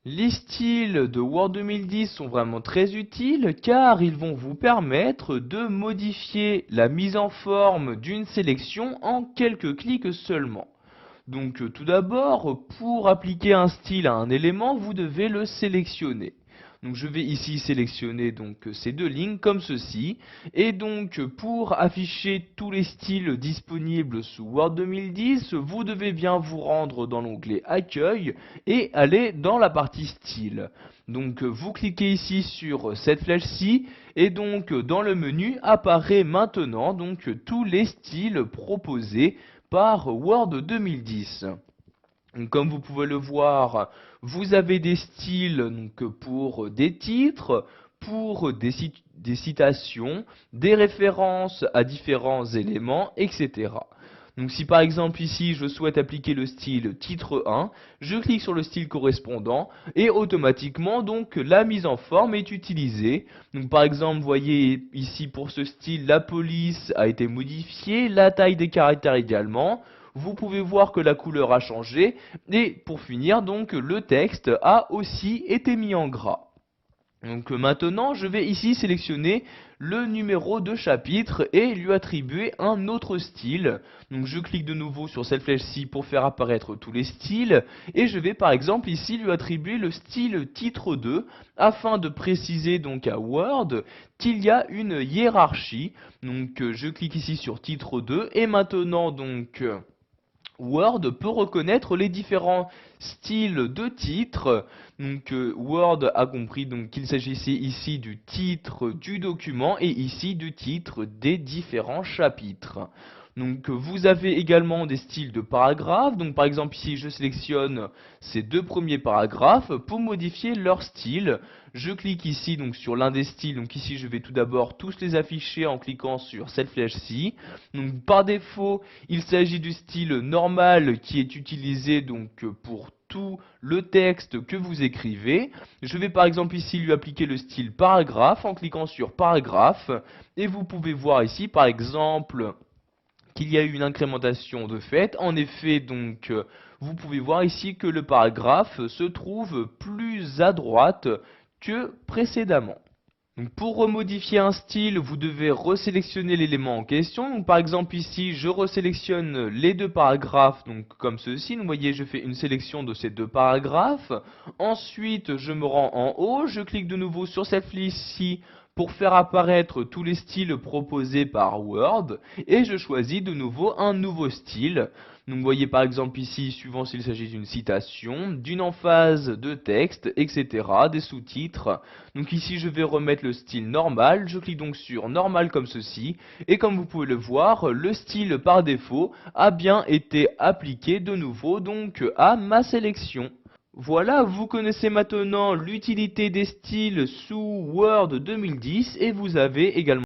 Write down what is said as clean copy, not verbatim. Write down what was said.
Les styles de Word 2010 sont vraiment très utiles car ils vont vous permettre de modifier la mise en forme d'une sélection en quelques clics seulement. Donc tout d'abord, pour appliquer un style à un élément, vous devez le sélectionner. Donc je vais ici sélectionner ces deux lignes comme ceci. Et donc pour afficher tous les styles disponibles sous Word 2010, vous devez bien vous rendre dans l'onglet Accueil et aller dans la partie Style. Donc vous cliquez ici sur cette flèche-ci et donc dans le menu apparaît maintenant tous les styles proposés par Word 2010. Donc, comme vous pouvez le voir, vous avez des styles pour des titres, pour des citations, des références à différents éléments, etc. Donc si par exemple ici je souhaite appliquer le style titre 1, je clique sur le style correspondant et automatiquement la mise en forme est utilisée. Donc par exemple vous voyez ici pour ce style la police a été modifiée, la taille des caractères également. Vous pouvez voir que la couleur a changé et pour finir le texte a aussi été mis en gras. Donc maintenant, je vais ici sélectionner le numéro de chapitre et lui attribuer un autre style. Donc je clique de nouveau sur cette flèche-ci pour faire apparaître tous les styles. Et je vais par exemple ici lui attribuer le style titre 2 afin de préciser à Word qu'il y a une hiérarchie. Donc je clique ici sur titre 2 et maintenant Word peut reconnaître les différents styles de titres. Word a compris qu'il s'agissait ici du titre du document et ici du titre des différents chapitres. Vous avez également des styles de paragraphes. Donc par exemple ici je sélectionne ces deux premiers paragraphes pour modifier leur style. Je clique ici sur l'un des styles. Donc ici je vais tout d'abord tous les afficher en cliquant sur cette flèche-ci. Donc par défaut, il s'agit du style normal qui est utilisé pour tout le texte que vous écrivez. Je vais par exemple ici lui appliquer le style paragraphe en cliquant sur paragraphe et vous pouvez voir ici par exemple qu'il y a eu une incrémentation de fait. En effet, vous pouvez voir ici que le paragraphe se trouve plus à droite que précédemment. Donc pour remodifier un style, vous devez resélectionner l'élément en question. Donc par exemple ici, je resélectionne les deux paragraphes comme ceci. Vous voyez, je fais une sélection de ces deux paragraphes. Ensuite, je me rends en haut, je clique de nouveau sur cette flèche-ci pour faire apparaître tous les styles proposés par Word et je choisis de nouveau un nouveau style. Donc vous voyez par exemple ici, suivant s'il s'agit d'une citation, d'une emphase de texte, etc., des sous-titres. Donc ici je vais remettre le style normal, je clique donc sur normal comme ceci, et comme vous pouvez le voir, le style par défaut a bien été appliqué de nouveau à ma sélection. Voilà, vous connaissez maintenant l'utilité des styles sous Word 2010 et vous avez également